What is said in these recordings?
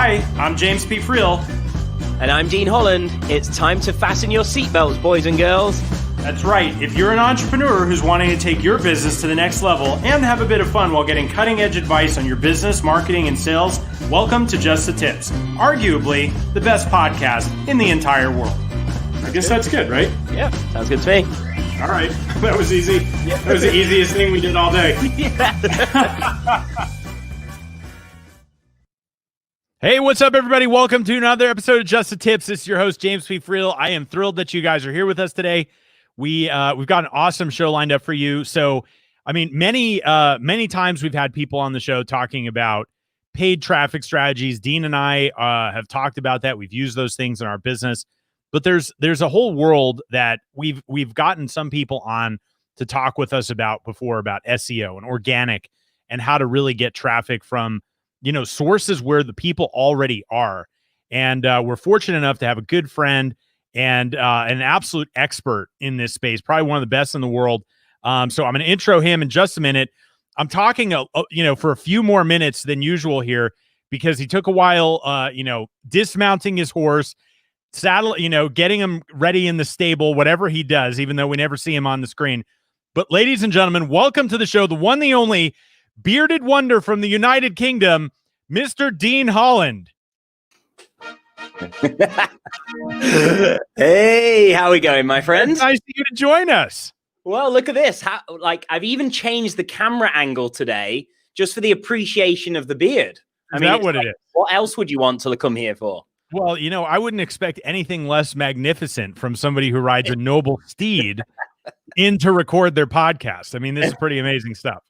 Hi, I'm James P. Friel. And I'm Dean Holland. It's time to fasten your seatbelts, boys and girls. That's right. If you're an entrepreneur who's wanting to take your business to the next level and have a bit of fun while getting cutting-edge advice on your business, marketing, and sales, welcome to Just the Tips, arguably the best podcast in the entire world. I guess that's good, right? Yeah, sounds good to me. All right. That was easy. That was the easiest thing we did all day. Hey, what's up, everybody? Welcome to another episode of Just the Tips. This is your host, James P. Friel. I am thrilled that you guys are here with us today. We've got an awesome show lined up for you. So, I mean, many times we've had people on the show talking about paid traffic strategies. Dean and I have talked about that. We've used those things in our business, but there's a whole world that we've gotten some people on to talk with us about before, about SEO and organic and how to really get traffic from, you know, sources where the people already are. And we're fortunate enough to have a good friend and an absolute expert in this space, probably one of the best in the world. So I'm going to intro him in just a minute. I'm talking, for a few more minutes than usual here because he took a while, dismounting his horse, saddle, getting him ready in the stable, whatever he does, even though we never see him on the screen. But ladies and gentlemen, welcome to the show, the one, the only bearded wonder from the United Kingdom, Mr. Dean Holland. Hey, how we going, my friend? It's nice of you to join us. Well, look at this. I've even changed the camera angle today just for the appreciation of the beard. Is that what it is? What else would you want to come here for? Well, I wouldn't expect anything less magnificent from somebody who rides a noble steed in to record their podcast. I mean, this is pretty amazing stuff.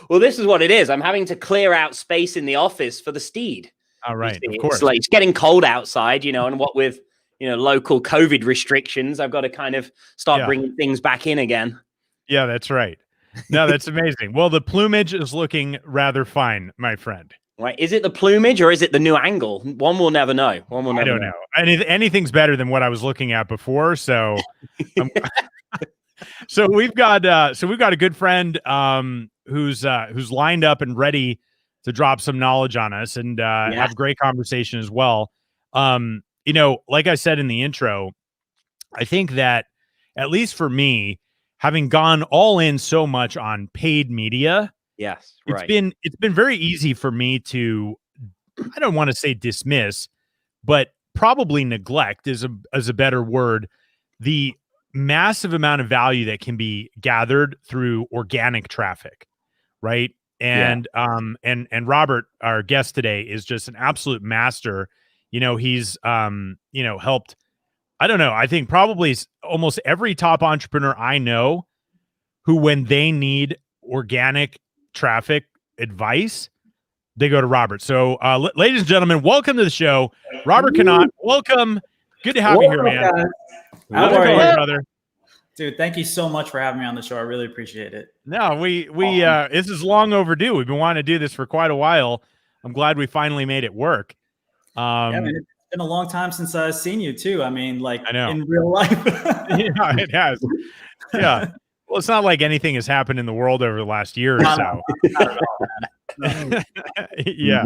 Well, this is what it is. I'm having to clear out space in the office for the steed. All right, of course. It's getting cold outside, and what with, local COVID restrictions, I've got to kind of start bringing things back in again. Yeah, that's right. No, that's amazing. Well, the plumage is looking rather fine, my friend. Right. Is it the plumage or is it the new angle? One will never know. I don't know. Anything's better than what I was looking at before. So, so we've got a good friend who's lined up and ready to drop some knowledge on us and have a great conversation as well. Like I said in the intro, I think that at least for me, having gone all in so much on paid media, it's been very easy for me to, I don't want to say dismiss, but probably neglect is a better word, the massive amount of value that can be gathered through organic traffic, right? And and Robert, our guest today, is just an absolute master. He's helped, I don't know, I think probably almost every top entrepreneur I know who, when they need organic traffic advice, they go to Robert. So ladies and gentlemen, welcome to the show, Robert Kanaat. Welcome. Good to have you here, man. How are you, brother? Dude, thank you so much for having me on the show. I really appreciate it. No, we this is long overdue. We've been wanting to do this for quite a while. I'm glad we finally made it work. Man, it's been a long time since I've seen you too. I mean, I know. In real life. Yeah, it has. Yeah. Well, it's not like anything has happened in the world over the last year or so. Yeah.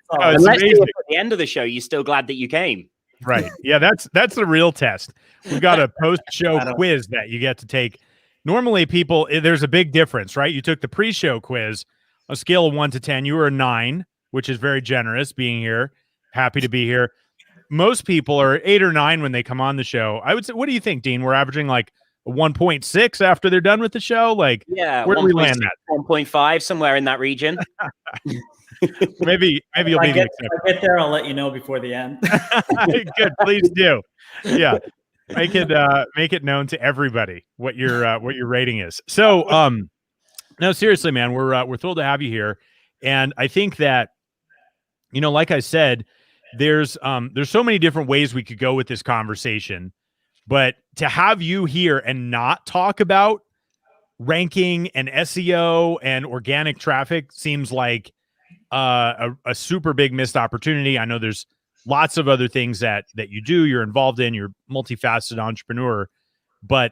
Unless you were at the end of the show, you're still glad that you came. Right. Yeah, that's the real test. We've got a post-show quiz that you get to take. Normally, there's a big difference, right? You took the pre-show quiz, a scale of 1 to 10. You were a 9, which is very generous being here. Happy to be here. Most people are 8 or 9 when they come on the show. I would say, what do you think, Dean? We're averaging like a 1.6 after they're done with the show? Like, where do we land that? 1.5, somewhere in that region. maybe you'll be if I get there, I'll let you know before the end. Good, please do. Yeah, make it known to everybody what your rating is. So, no, seriously, man, we're thrilled to have you here, and I think that, like I said, there's so many different ways we could go with this conversation, but to have you here and not talk about ranking and SEO and organic traffic seems like a super big missed opportunity. I know there's lots of other things that you do, you're involved in, you're a multifaceted entrepreneur, but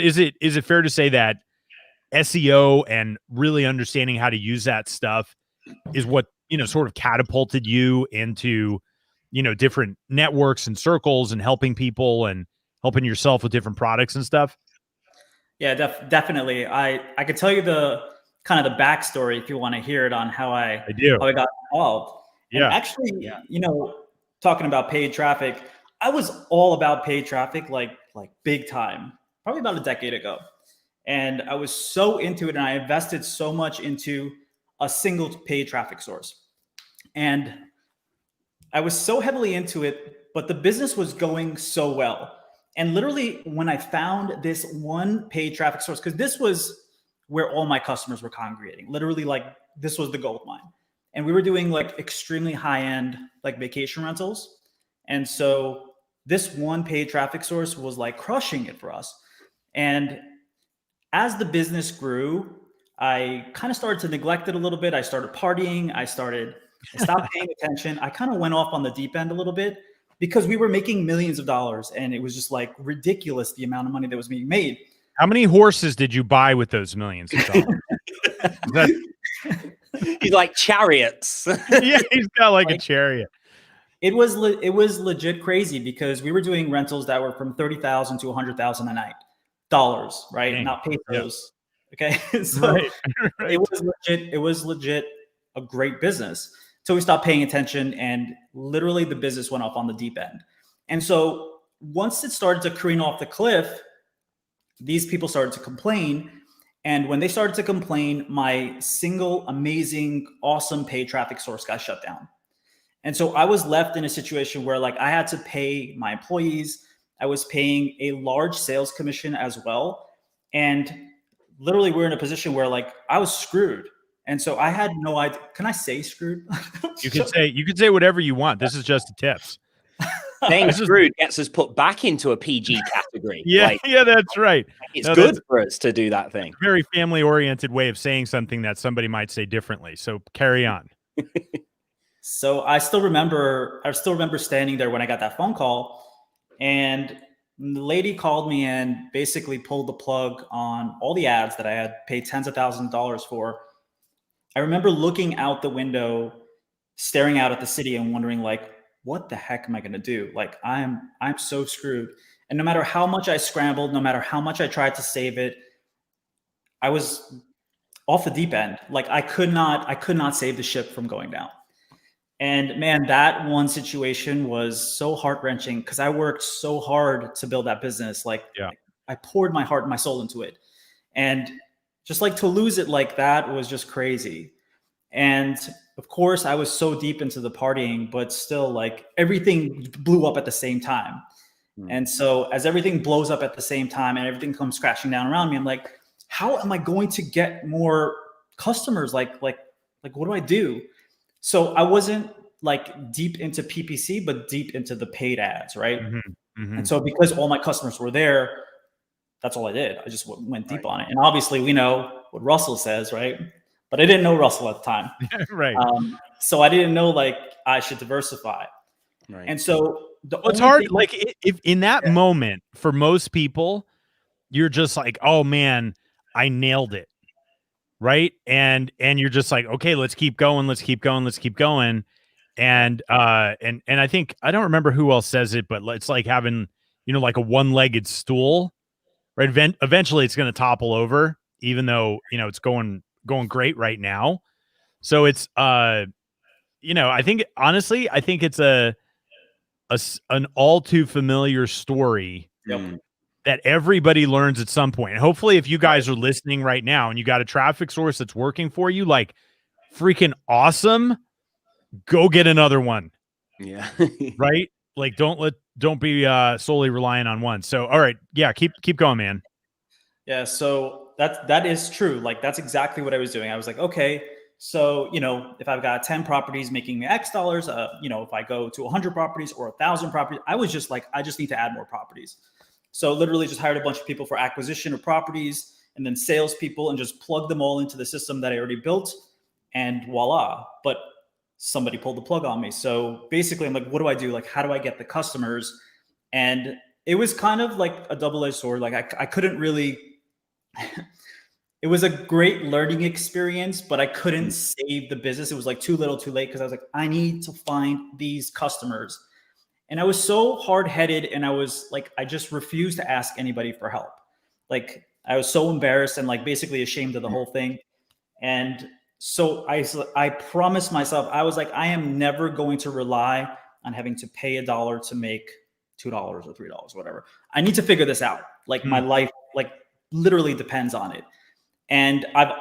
is it fair to say that SEO and really understanding how to use that stuff is what sort of catapulted you into, different networks and circles and helping people and helping yourself with different products and stuff? Yeah, definitely. I could tell you the kind of the backstory if you want to hear it on how I do. how I got involved. And Yeah. actually, talking about paid traffic, I was all about paid traffic like big time, probably about a decade ago. And I was so into it, and I invested so much into a single paid traffic source. And I was so heavily into it, but the business was going so well. And literally, when I found this one paid traffic source, because this was where all my customers were congregating, literally, like, this was the gold mine. And we were doing like extremely high end, like vacation rentals. And so this one paid traffic source was like crushing it for us. And as the business grew, I kind of started to neglect it a little bit. I started partying. I stopped paying attention. I kind of went off on the deep end a little bit because we were making millions of dollars, and it was just like ridiculous the amount of money that was being made. How many horses did you buy with those millions of dollars? He's like chariots. Yeah, he's got like a chariot. It was legit crazy because we were doing rentals that were from $30,000 to $100,000 a night, dollars, right? Dang. Not pesos. Yeah. Okay, so right. It was legit a great business. So we stopped paying attention, and literally the business went off on the deep end. And so once it started to careen off the cliff, these people started to complain. And when they started to complain, my single amazing, awesome paid traffic source got shut down. And so I was left in a situation where like I had to pay my employees. I was paying a large sales commission as well. And literally we're in a position where like I was screwed. And so I had no idea. Can I say screwed? You can say whatever you want. This is just the tips. Saying screwed gets us put back into a PG category. Yeah, yeah, that's right. It's good for us to do that thing. Very family-oriented way of saying something that somebody might say differently. So carry on. So I still remember standing there when I got that phone call, and the lady called me and basically pulled the plug on all the ads that I had paid tens of thousands of dollars for. I remember looking out the window, staring out at the city and wondering like, what the heck am I going to do? Like I'm so screwed. And no matter how much I scrambled, no matter how much I tried to save it, I was off the deep end. Like I could not save the ship from going down. And man, that one situation was so heart-wrenching because I worked so hard to build that business. Like I poured my heart and my soul into it. And just like to lose it like that was just crazy. And of course I was so deep into the partying, but still like everything blew up at the same time. And so as everything blows up at the same time and everything comes crashing down around me, I'm like, how am I going to get more customers? Like what do I do? So I wasn't like deep into PPC, but deep into the paid ads, right? And so because all my customers were there, that's all I did. I just went deep on it. And obviously we know what Russell says, right? But I didn't know Russell at the time. Right. So I didn't know like I should diversify. Right. And so it's hard. Like if in that moment for most people, you're just like, oh man, I nailed it. Right. And you're just like, okay, let's keep going. Let's keep going. Let's keep going. And I think, I don't remember who else says it, but it's like having, like a one-legged stool, right? Eventually it's going to topple over, even though, it's going great right now. So it's, I think honestly, it's an all too familiar story. That everybody learns at some point. And hopefully if you guys are listening right now and you got a traffic source that's working for you, like freaking awesome, go get another one. Yeah. Right? Like don't be solely relying on one. So, all right. Yeah. Keep going, man. Yeah. So that is true. Like that's exactly what I was doing. I was like, okay, so, if I've got 10 properties making me X dollars, if I go to 100 properties or 1,000 properties, I was just like, I just need to add more properties. So literally just hired a bunch of people for acquisition of properties and then salespeople and just plug them all into the system that I already built, and voila. But somebody pulled the plug on me. So basically I'm like, what do I do? Like, how do I get the customers? And it was kind of like a double-edged sword. Like I couldn't really, it was a great learning experience, but I couldn't save the business. It was like too little too late because I was like, I need to find these customers. And I was so hard-headed, and I was like, I just refused to ask anybody for help. Like, I was so embarrassed and like basically ashamed of the whole thing. And so I promised myself, I was like, I am never going to rely on having to pay $1 to make $2 or $3, whatever. I need to figure this out. Like my life, like literally depends on it. And I've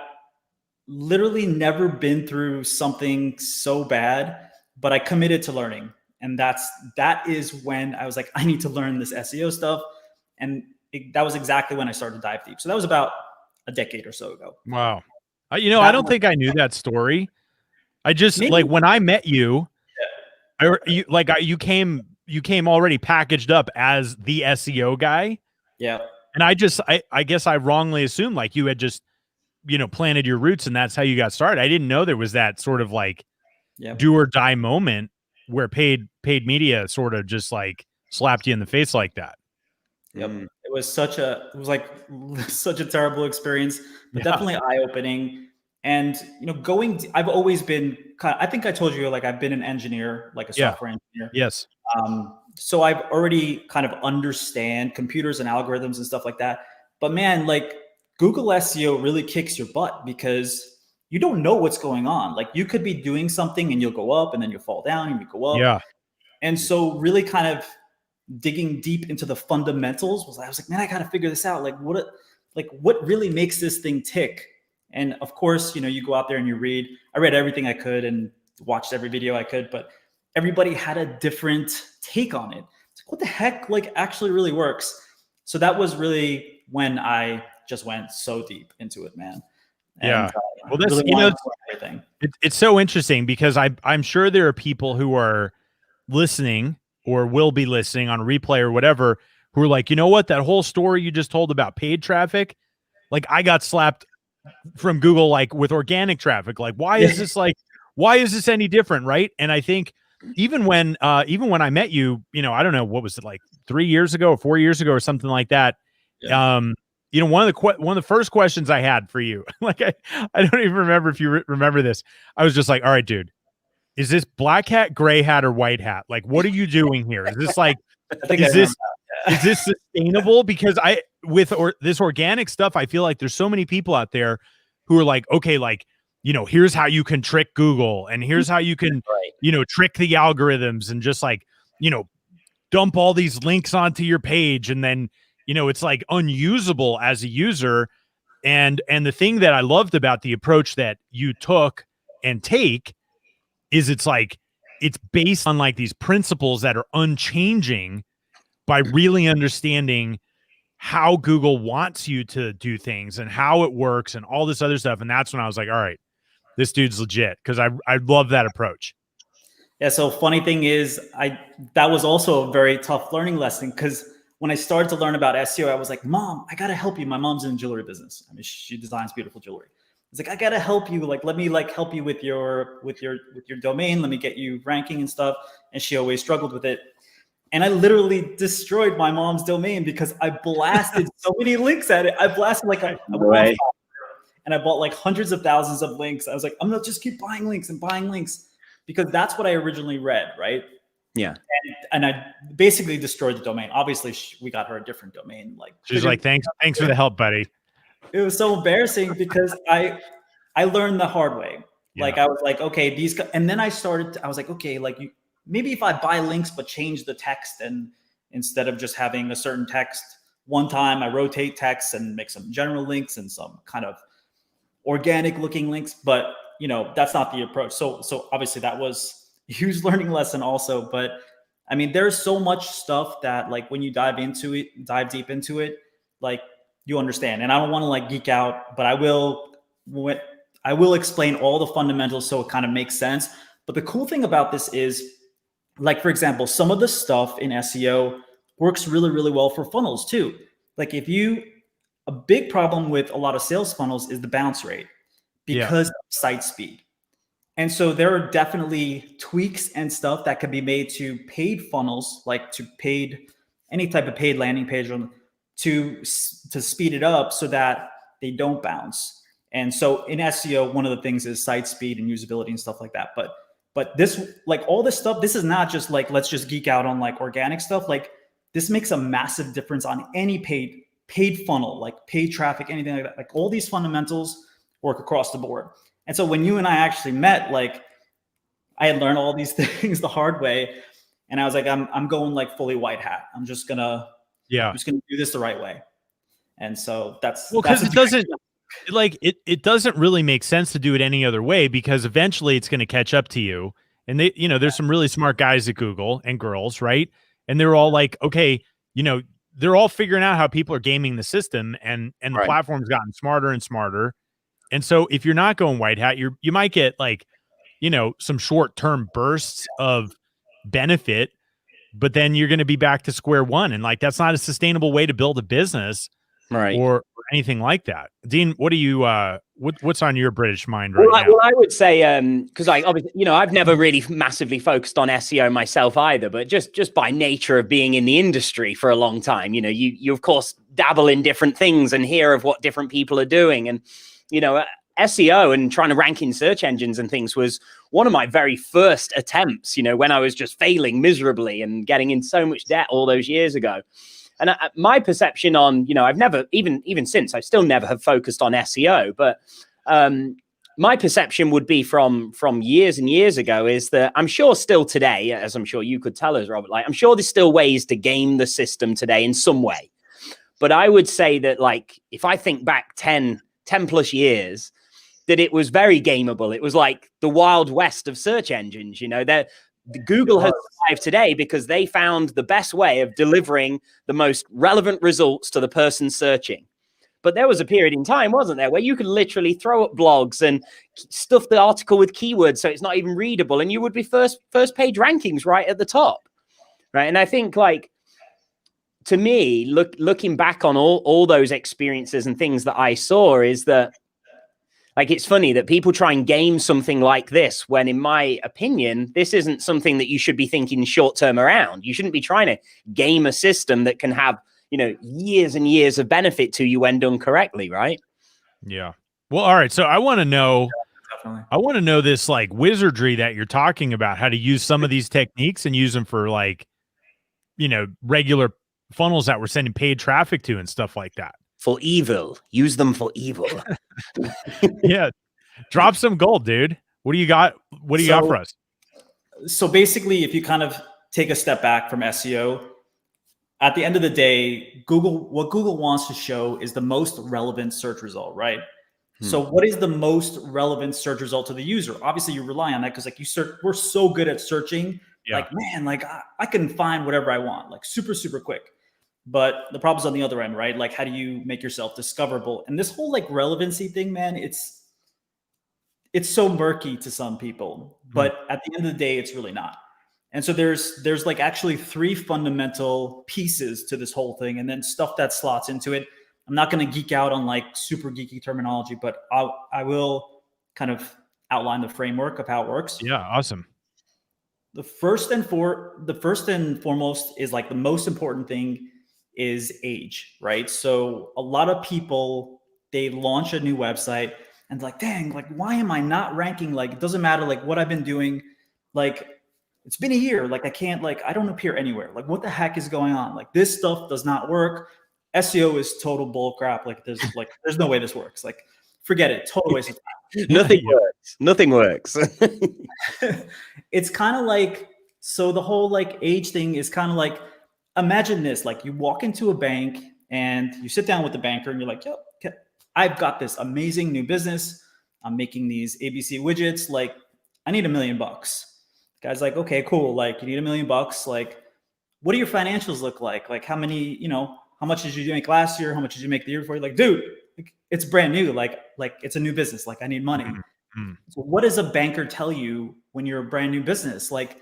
literally never been through something so bad, but I committed to learning. And that is when I was like, I need to learn this SEO stuff. And that was exactly when I started to dive deep. So that was about a decade or so ago. Wow. I don't think I knew that story. I just like when I met you, you came already packaged up as the SEO guy. Yeah. And I guess I wrongly assumed like you had just, planted your roots and that's how you got started. I didn't know there was that sort of like do or die moment where paid media sort of just like slapped you in the face like that. Yep. It was such a terrible experience, but definitely eye-opening. And, I've always been I think I told you, like, I've been an engineer, like a software engineer. Yes. So I've already kind of understand computers and algorithms and stuff like that. But man, like Google SEO really kicks your butt because you don't know what's going on. Like you could be doing something and you'll go up and then you'll fall down and you go up. Yeah. And so really kind of digging deep into the fundamentals I was like, man, I got to figure this out. Like what really makes this thing tick? And of course, you go out there and you read. I read everything I could and watched every video I could, but everybody had a different take on it. It's like, what the heck, like actually really works. So that was really when I just went so deep into it, man. And, yeah. Well, this, really it's so interesting because I'm sure there are people who are listening or will be listening on replay or whatever, who are like, you know what, that whole story you just told about paid traffic, like I got slapped from Google, like with organic traffic. Like, why is this any different? Right. And I think even when I met you, I don't know, what was it, like 3 years ago or 4 years ago or something like that. Yeah. One of the first questions I had for you, like, I don't even remember if you remember this. I was just like, all right, dude, is this black hat, gray hat, or white hat? Like, what are you doing here? Is this like, is this sustainable? Because this organic stuff, I feel like there's so many people out there who are like, okay, like, here's how you can trick Google and here's how you can, trick the algorithms and just like, dump all these links onto your page. And then, it's like unusable as a user. And the thing that I loved about the approach that you took and take is it's based on like these principles that are unchanging by really understanding how Google wants you to do things and how it works and all this other stuff. And that's when I was like, all right, this dude's legit. Cause I love that approach. Yeah. So funny thing is that was also a very tough learning lesson. Cause when I started to learn about SEO, I was like, Mom, I got to help you. My mom's in the jewelry business. I mean, she designs beautiful jewelry. It's like, I got to help you. Like, let me like help you with your domain. Let me get you ranking and stuff. And she always struggled with it. And I literally destroyed my mom's domain because I blasted so many links at it. I blasted like and I bought like hundreds of thousands of links. I was like, I'm going to just keep buying links and buying links because that's what I originally read. Right. Yeah. And I basically destroyed the domain. Obviously we got her a different domain. Like she's like, thanks for the help, buddy. It was so embarrassing because I learned the hard way. Yeah. Like I was like, okay, and then I was like, okay, like maybe if I buy links, but change the text and instead of just having a certain text one time, I rotate text and make some general links and some kind of organic looking links, but that's not the approach. So obviously that was a huge learning lesson also, but I mean, there's so much stuff that like when you dive deep into it, like you understand. And I don't want to like geek out, but I will explain all the fundamentals so it kind of makes sense. But the cool thing about this is, like, for example, some of the stuff in SEO works really, really well for funnels too. Like a big problem with a lot of sales funnels is the bounce rate because of site speed. And so there are definitely tweaks and stuff that can be made to paid funnels, like to any type of paid landing page to speed it up so that they don't bounce. And so in SEO, one of the things is site speed and usability and stuff like that. But this, like all this stuff, this is not just like, let's just geek out on like organic stuff. Like this makes a massive difference on any paid funnel, like paid traffic, anything like that. Like all these fundamentals work across the board. And so when you and I actually met, like I had learned all these things the hard way. And I was like, I'm going like fully white hat. I'm just gonna do this the right way. And so that's because it doesn't like it doesn't really make sense to do it any other way, because eventually it's going to catch up to you. And they, there's some really smart guys at Google and girls, right? And they're all like, okay, they're all figuring out how people are gaming the system, and the platform's gotten smarter and smarter. And so if you're not going white hat, you might get like, some short-term bursts of benefit, but then you're going to be back to square one. And like, that's not a sustainable way to build a business, right? Or anything like that. Dean, what do you, what's on your British mind right now? Well, I would say, cause obviously, I've never really massively focused on SEO myself either, but just by nature of being in the industry for a long time, you of course dabble in different things and hear of what different people are doing. And, SEO and trying to rank in search engines and things was one of my very first attempts, when I was just failing miserably and getting in so much debt all those years ago. And my perception on, I've never, even since, I still never have focused on SEO, but my perception would be from years and years ago is that I'm sure still today, as I'm sure you could tell us, Robert, like I'm sure there's still ways to game the system today in some way. But I would say that like, if I think back 10 plus years, that it was very gameable. It was like the Wild West of search engines. That Google has survived today because they found the best way of delivering the most relevant results to the person searching. But there was a period in time, wasn't there, where you could literally throw up blogs and stuff the article with keywords so it's not even readable, and you would be first page rankings right at the top, right? And I think like, to me, looking back on all those experiences and things that I saw is that, like, it's funny that people try and game something like this when, in my opinion, this isn't something that you should be thinking short-term around. You shouldn't be trying to game a system that can have, years and years of benefit to you when done correctly, right? Yeah. Well, all right. So I want to know, this like wizardry that you're talking about, how to use some of these techniques and use them for like, regular funnels that we're sending paid traffic to and stuff like that. For evil. Use them for evil. Yeah. Drop some gold, dude. What do you got? What do you got for us? So basically, if you kind of take a step back from SEO, at the end of the day, what Google wants to show is the most relevant search result, right? So what is the most relevant search result to the user? Obviously, you rely on that because like we're so good at searching. Yeah. Like, man, like I can find whatever I want, like super, super quick. But the problem's on the other end, right? Like, how do you make yourself discoverable? And this whole like relevancy thing, man, it's so murky to some people, but at the end of the day, it's really not. And so there's like actually 3 fundamental pieces to this whole thing, and then stuff that slots into it. I'm not going to geek out on like super geeky terminology, but I will kind of outline the framework of how it works. Yeah, awesome. The first and foremost is like the most important thing is age, right? So a lot of people, they launch a new website and like, dang, like, why am I not ranking? Like, it doesn't matter like what I've been doing. Like, it's been a year. Like, I don't appear anywhere. Like, what the heck is going on? Like, this stuff does not work. SEO is total bull crap. Like, there's no way this works. Like, forget it. Total waste of time. Nothing works. It's kind of like, so the whole like age thing is kind of like, imagine this, like you walk into a bank and you sit down with the banker and you're like, yo, okay, I've got this amazing new business. I'm making these ABC widgets. Like, I need $1 million. Guy's like, okay, cool. Like, you need $1 million. Like, what do your financials look like? Like, how much did you make last year? How much did you make the year before? You're like, dude, it's brand new. Like it's a new business. Like, I need money. So what does a banker tell you when you're a brand new business? Like,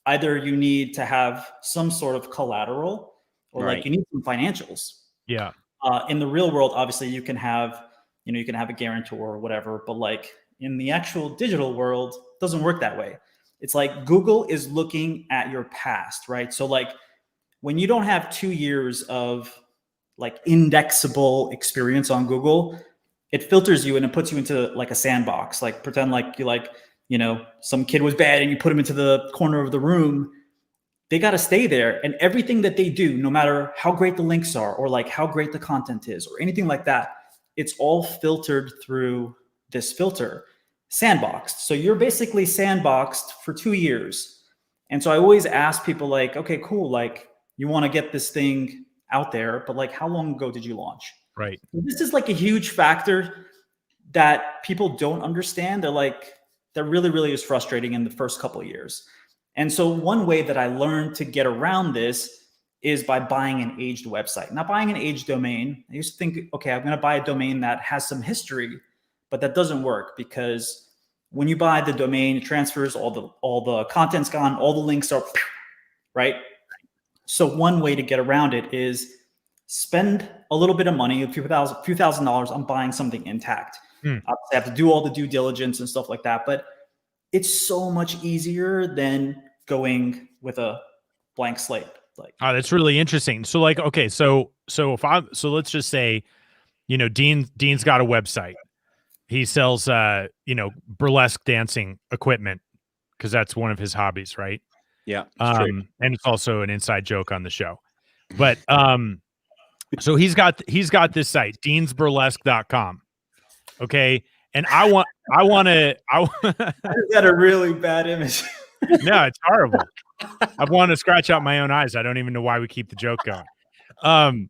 either you need to have some sort of collateral or like you need some financials. Yeah. In the real world, obviously you can have a guarantor or whatever, but like in the actual digital world, it doesn't work that way. It's like Google is looking at your past, right? So like when you don't have 2 years of like indexable experience on Google, it filters you and it puts you into like a sandbox. Like pretend like you like, some kid was bad and you put him into the corner of the room. They got to stay there, and everything that they do, no matter how great the links are or like how great the content is or anything like that, it's all filtered through this filter, sandboxed. So you're basically sandboxed for 2 years. And so I always ask people like, okay, cool. Like you want to get this thing out there, but like how long ago did you launch? Right. This is like a huge factor that people don't understand. They're like, that really, really is frustrating in the first couple of years. And so one way that I learned to get around this is by buying an aged website. Not buying an aged domain. I used to think, okay, I'm going to buy a domain that has some history, but that doesn't work, because when you buy the domain, it transfers, all the content's gone, all the links are right. So one way to get around it is spend a little bit of money, a few thousand dollars on buying something intact. Obviously, I have to do all the due diligence and stuff like that, but it's so much easier than going with a blank slate. Like, oh, that's really interesting. So like, okay, so let's just say, Dean's got a website. He sells, burlesque dancing equipment, because that's one of his hobbies, right? Yeah. And it's also an inside joke on the show. But so he's got this site, deansburlesque.com. Okay. And I want to is that a really bad image? No, it's horrible. I want to scratch out my own eyes. I don't even know why we keep the joke going. And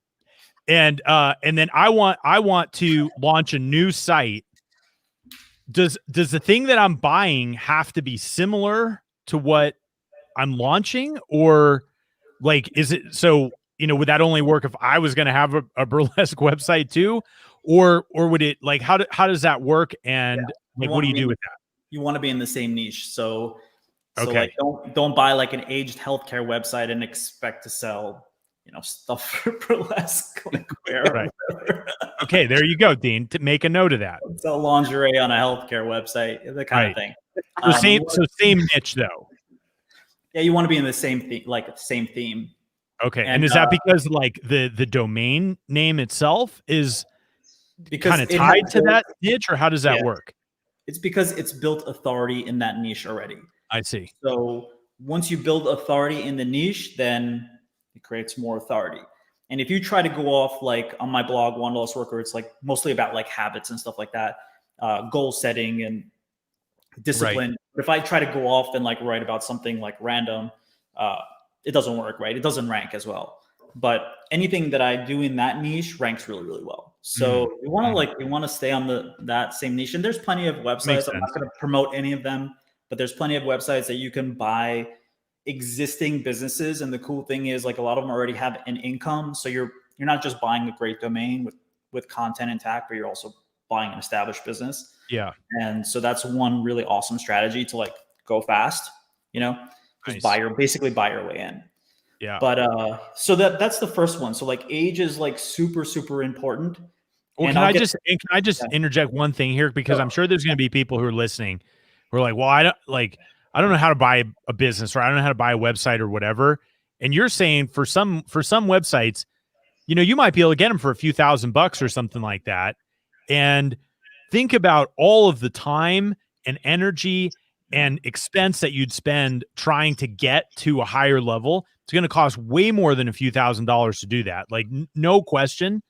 then I want to launch a new site. Does the thing that I'm buying have to be similar to what I'm launching, or like, is it so, would that only work if I was going to have a burlesque website too? Or would it, like, how does that work? And like, what do you do with that? You want to be in the same niche. So okay. Like, don't buy like an aged healthcare website and expect to sell, stuff for burlesque, like wear. Right. Okay, there you go, Dean. To make a note of that. Sell lingerie on a healthcare website, the kind of thing. So same niche though. Yeah, you want to be in the same theme, Okay, and is that because like the domain name itself is kind of tied to that niche, or how does that work? It's because it's built authority in that niche already. I see. So once you build authority in the niche, then it creates more authority. And if you try to go off, like on my blog, Wanderlust Worker, it's like mostly about like habits and stuff like that, goal setting and discipline. Right. But if I try to go off and like write about something like random, it doesn't work, right? It doesn't rank as well. But anything that I do in that niche ranks really, really well. So we want to stay on that same niche. And there's plenty of websites. I'm not going to promote any of them, but there's plenty of websites that you can buy existing businesses. And the cool thing is, like, a lot of them already have an income. So you're not just buying a great domain with content intact, but you're also buying an established business. Yeah. And so that's one really awesome strategy to like go fast, just basically buy your way in. Yeah. But so that's the first one. So like age is like super, super important. Well, can I just interject one thing here, because I'm sure there's going to be people who are listening who are like, well, I don't know how to buy a business, or I don't know how to buy a website or whatever. And you're saying for some websites, you might be able to get them for a few $1,000 or something like that. And think about all of the time and energy and expense that you'd spend trying to get to a higher level. It's going to cost way more than a few $1,000s to do that. Like, no question.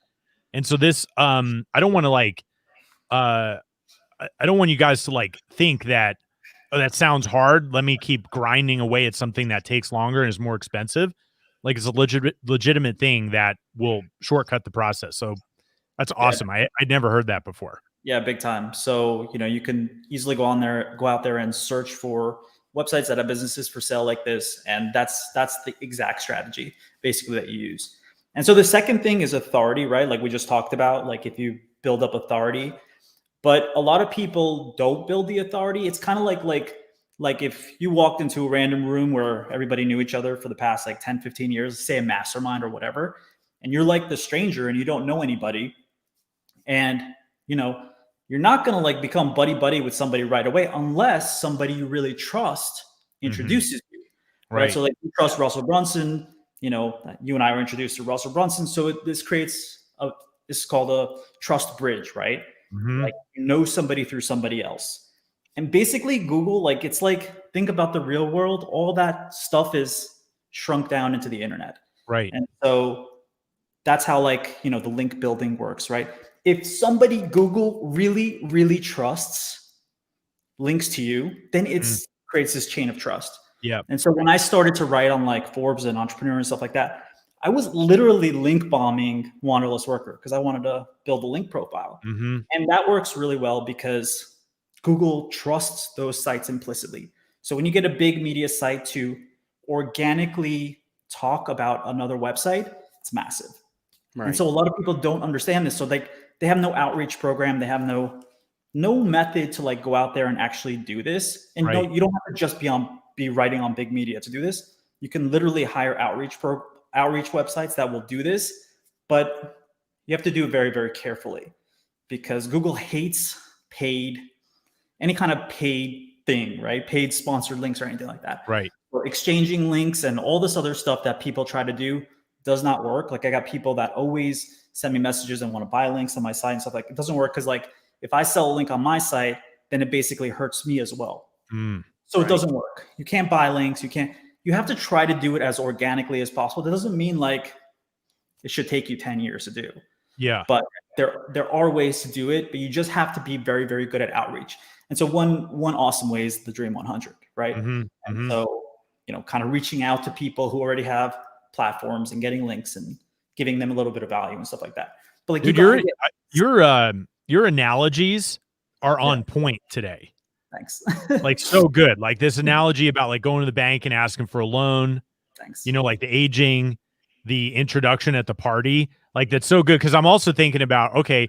And so this, I don't want you guys to like think that, oh, that sounds hard, let me keep grinding away at something that takes longer and is more expensive. Like, it's a legitimate thing that will shortcut the process. So that's awesome. I'd never heard that before. Yeah, big time. So, you can easily go out there and search for websites that have businesses for sale like this. And that's the exact strategy basically that you use. And so the second thing is authority, right? Like we just talked about, like if you build up authority, but a lot of people don't build the authority. It's kind of like if you walked into a random room where everybody knew each other for the past like 10, 15 years, say a mastermind or whatever, and you're like the stranger and you don't know anybody. And, you're not going to like become buddy with somebody right away unless somebody you really trust introduces you. Right. So like you trust Russell Brunson, you and I were introduced to Russell Brunson. So this creates this is called a trust bridge, right? like you know somebody through somebody else. And basically Google, like it's like, think about the real world, all that stuff is shrunk down into the internet. Right. And so that's how like, you know, the link building works, right? If somebody Google really, really trusts links to you, then it's creates this chain of trust. Yeah. And so when I started to write on like Forbes and Entrepreneur and stuff like that, I was literally link bombing Wanderless Worker because I wanted to build a link profile. And that works really well because Google trusts those sites implicitly. So when you get a big media site to organically talk about another website, it's massive. Right. And so a lot of people don't understand this. So they have no outreach program. They have no method to like go out there and actually do this. And no, you don't have to just be writing on big media to do this. You can literally hire outreach websites that will do this, but you have to do it very, very carefully because Google hates any kind of paid thing, right? Paid sponsored links or anything like that. Right. Or exchanging links and all this other stuff that people try to do does not work. Like I got people that always send me messages and want to buy links on my site and stuff. Like it doesn't work because like if I sell a link on my site, then it basically hurts me as well. So it doesn't work. You can't buy links. You have to try to do it as organically as possible. That doesn't mean like it should take you 10 years to do. Yeah. But there are ways to do it, but you just have to be very, very good at outreach. And so one awesome way is the Dream 100, right? And so, you know, kind of reaching out to people who already have platforms and getting links and giving them a little bit of value and stuff like that. But like your analogies are on point today. Thanks. Like so good. Like this analogy about like going to the bank and asking for a loan. Thanks. You know, like the aging, the introduction at the party. Like that's so good. Cause I'm also thinking about, okay,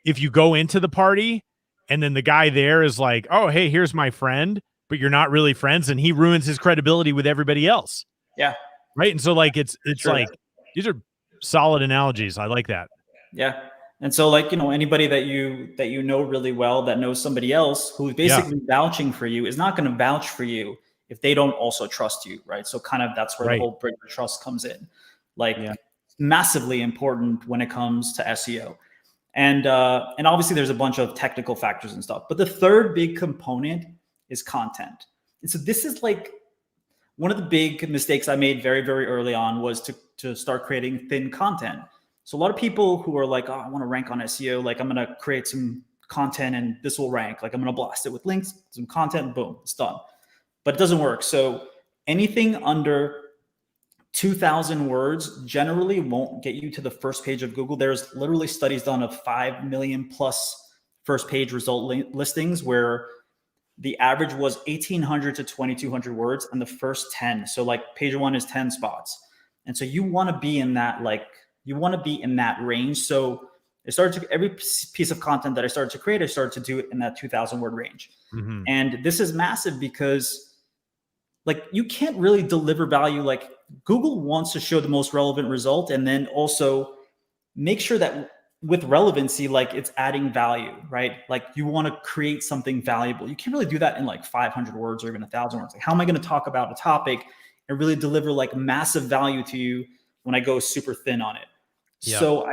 if you go into the party and then the guy there is like, oh, hey, here's my friend, but you're not really friends. And he ruins his credibility with everybody else. Yeah. Right. And so like, it's like, these are solid analogies. I like that. Yeah. And so like, you know, anybody that you know really well that knows somebody else who's basically vouching for you is not going to vouch for you if they don't also trust you, right? So kind of that's where the whole bridge of trust comes in. Like massively important when it comes to SEO. And obviously there's a bunch of technical factors and stuff, but the third big component is content. And so this is like one of the big mistakes I made very, very early on was to start creating thin content. So a lot of people who are like, oh, I want to rank on SEO. Like I'm going to create some content and this will rank. Like I'm going to blast it with links, some content, boom, it's done. But it doesn't work. So anything under 2,000 words generally won't get you to the first page of Google. There's literally studies done of 5 million plus first page result listings where the average was 1,800 to 2,200 words on the first 10. So like page one is 10 spots. And so you want to be in that range. So I started to, every piece of content that I started to create, I started to do it in that 2,000 word range. And this is massive because like you can't really deliver value. Like Google wants to show the most relevant result and then also make sure that with relevancy, like it's adding value, right? Like you want to create something valuable. You can't really do that in like 500 words or even 1,000 words. Like how am I going to talk about a topic and really deliver like massive value to you when I go super thin on it? So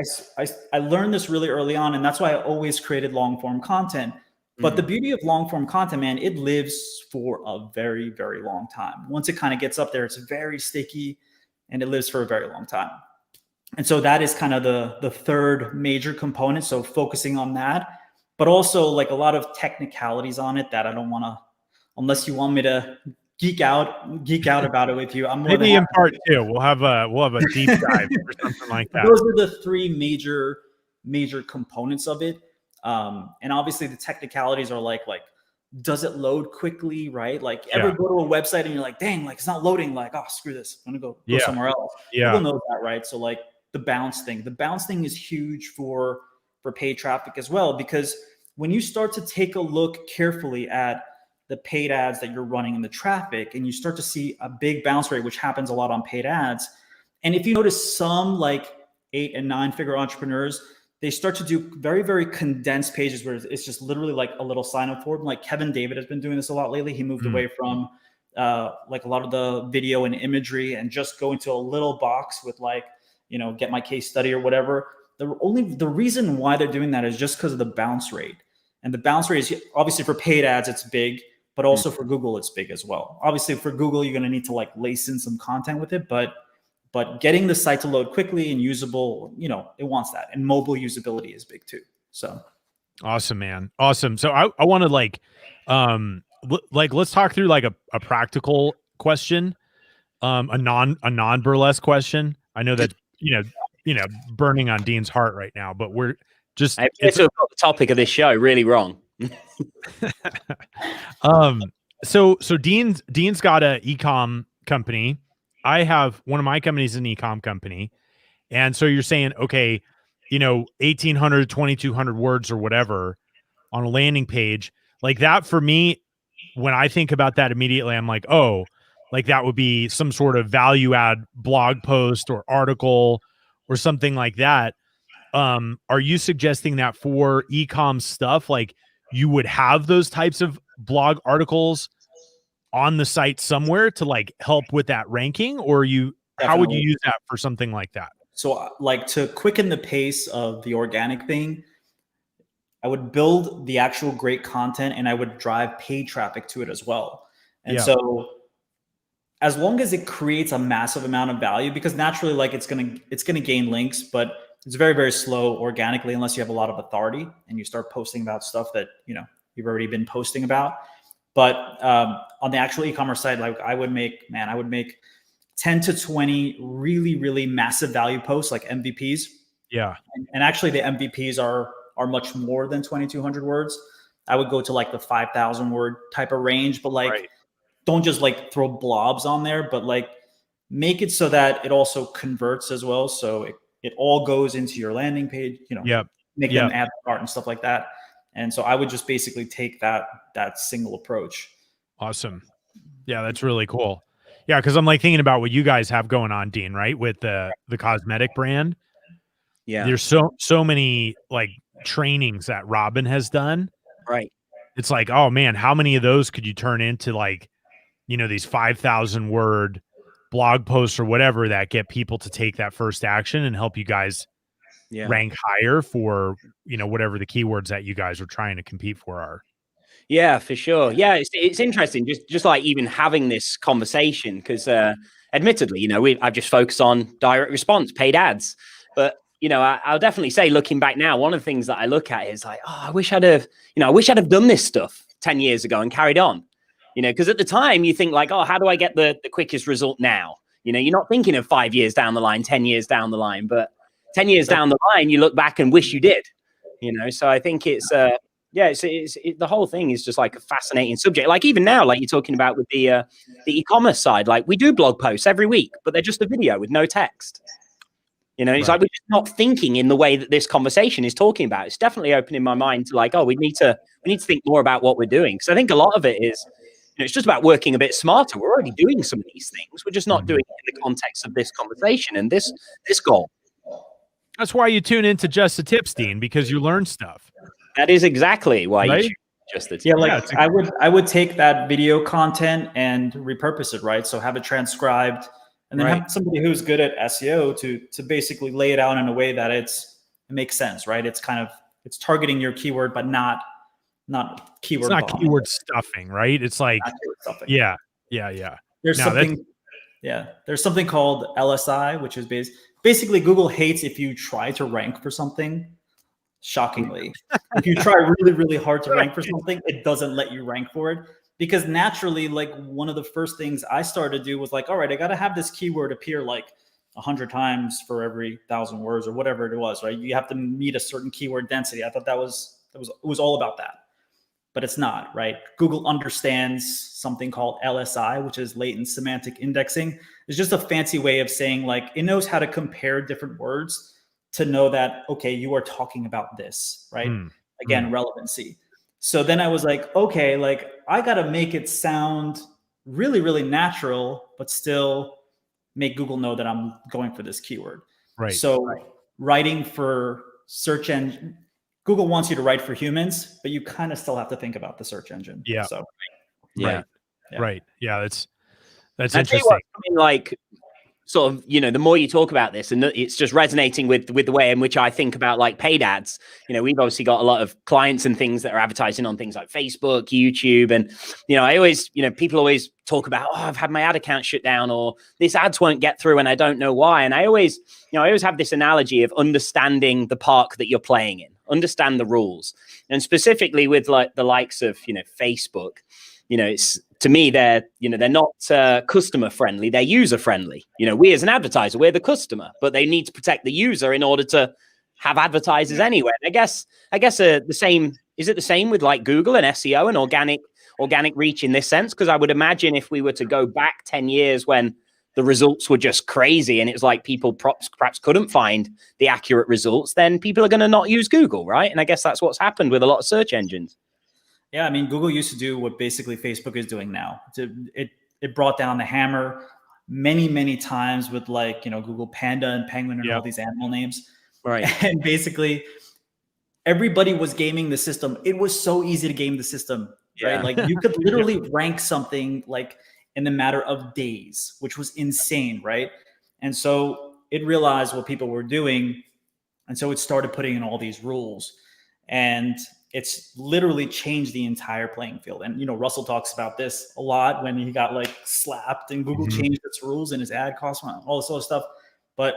I learned this really early on, and that's why I always created long form content. But the beauty of long form content, man, it lives for a very, very long time. Once it kind of gets up there, it's very sticky and it lives for a very long time. And so that is kind of the third major component. So focusing on that, but also like a lot of technicalities on it that I don't want to, unless you want me to geek out about it with you. I'm more maybe in part two. We'll have a deep dive or something like that. Those are the three major components of it. And obviously the technicalities are like, does it load quickly, right? Like ever go to a website and you're like, dang, like it's not loading, like, oh, screw this, I'm gonna go somewhere else. People know that, right? So like the bounce thing is huge for paid traffic as well, because when you start to take a look carefully at the paid ads that you're running in the traffic and you start to see a big bounce rate, which happens a lot on paid ads. And if you notice some like 8 and 9 figure entrepreneurs, they start to do very, very condensed pages where it's just literally like a little sign up form. Like Kevin David has been doing this a lot lately. He moved away from like a lot of the video and imagery and just go into a little box with like, you know, get my case study or whatever. the reason why they're doing that is just because of the bounce rate. And the bounce rate is obviously for paid ads, it's big, but also for Google, it's big as well. Obviously for Google, you're going to need to like lace in some content with it, but getting the site to load quickly and usable, you know, it wants that. And mobile usability is big too. So awesome, man. Awesome. So I want to let's talk through like a practical question, a non burlesque question. I know that, you know, burning on Dean's heart right now, but we're just, it's got the topic of this show really wrong. So Dean's got a e-com company. I have one of my companies, an e-com company. And so you're saying, okay, you know, 1,800, 2,200 words or whatever on a landing page like that. For me, when I think about that immediately, I'm like, oh, like that would be some sort of value add blog post or article or something like that. Are you suggesting that for e-com stuff, like you would have those types of blog articles on the site somewhere to like help with that ranking, or how would you use that for something like that? So like to quicken the pace of the organic thing, I would build the actual great content and I would drive paid traffic to it as well. And so as long as it creates a massive amount of value, because naturally like it's going to gain links, but it's very, very slow organically unless you have a lot of authority and you start posting about stuff that, you know, you've already been posting about. But on the actual e-commerce side, like I would make 10 to 20 really, really massive value posts like MVPs. Yeah. And actually the MVPs are much more than 2,200 words. I would go to like the 5,000 word type of range, but like, don't just like throw blobs on there, but like make it so that it also converts as well. So it all goes into your landing page, you know, make them add art and stuff like that. And so I would just basically take that single approach. Awesome. Yeah, that's really cool. Yeah, because I'm like thinking about what you guys have going on, Dean, right? With the cosmetic brand. Yeah. There's so many like trainings that Robin has done. Right. It's like, oh man, how many of those could you turn into like, you know, these 5,000 word blog posts or whatever that get people to take that first action and help you guys rank higher for, you know, whatever the keywords that you guys are trying to compete for are. Yeah, for sure. Yeah, it's interesting just like even having this conversation because admittedly, you know, I've just focused on direct response, paid ads. But, you know, I'll definitely say looking back now, one of the things that I look at is like, oh, I wish I'd have done this stuff 10 years ago and carried on. You know, because at the time you think like, oh, how do I get the quickest result now? You know, you're not thinking of 5 years down the line, 10 years down the line, but 10 years down the line, you look back and wish you did, you know? So I think it's the whole thing is just like a fascinating subject. Like even now, like you're talking about with the e-commerce side, like we do blog posts every week, but they're just a video with no text. You know, it's like we're just not thinking in the way that this conversation is talking about. It's definitely opening my mind to like, oh, we need to think more about what we're doing. Because I think a lot of it is, you know, it's just about working a bit smarter. We're already doing some of these things. We're just not doing it in the context of this conversation and this goal. That's why you tune into Just the Tips, Dean, because you learn stuff. That is exactly why you choose Just the Tips. Yeah, like I would take that video content and repurpose it, right? So have it transcribed and then have somebody who's good at SEO to basically lay it out in a way that it makes sense, right? It's targeting your keyword, but not keyword. It's not keyword stuffing, right? It's like, yeah. There's something called LSI, which is basically Google hates if you try to rank for something. Shockingly, if you try really, really hard to rank for something, it doesn't let you rank for it because naturally, like one of the first things I started to do was like, all right, I got to have this keyword appear like 100 times for every 1,000 words or whatever it was, right? You have to meet a certain keyword density. I thought it was all about that. But it's not, right? Google understands something called LSI, which is latent semantic indexing. It's just a fancy way of saying like it knows how to compare different words to know that, okay, you are talking about this, right? Again, relevancy. So then I was like, okay, like I got to make it sound really, really natural, but still make Google know that I'm going for this keyword. Right. So writing for search engine, Google wants you to write for humans, but you kind of still have to think about the search engine. Yeah. So, Right. Yeah, that's I interesting. what, I mean, like sort of, the more you talk about this, and it's just resonating with the way in which I think about like paid ads. We've obviously got a lot of clients and things that are advertising on things like Facebook, YouTube. And, I always, people always talk about, oh, I've had my ad account shut down, or this ads won't get through and I don't know why. And I always have this analogy of understanding the park that you're playing in, understand the rules. And specifically with like the likes of, Facebook, it's, to me, they're not customer friendly, they're user friendly. We as an advertiser, we're the customer, but they need to protect the user in order to have advertisers anywhere. I guess the same, is it the same with like Google and SEO and organic reach in this sense? Because I would imagine if we were to go back 10 years when the results were just crazy and it was like people perhaps couldn't find the accurate results, then people are going to not use Google, right? And I guess that's what's happened with a lot of search engines. Yeah, I mean, Google used to do what basically Facebook is doing now. It brought down the hammer many, many times with like, Google Panda and Penguin and all these animal names. Right. And basically everybody was gaming the system. It was so easy to game the system, right? Like you could literally rank something like in the matter of days, which was insane, right? And so it realized what people were doing. And so it started putting in all these rules. And it's literally changed the entire playing field. And, Russell talks about this a lot when he got like slapped and Google changed its rules and his ad costs, all this other stuff. But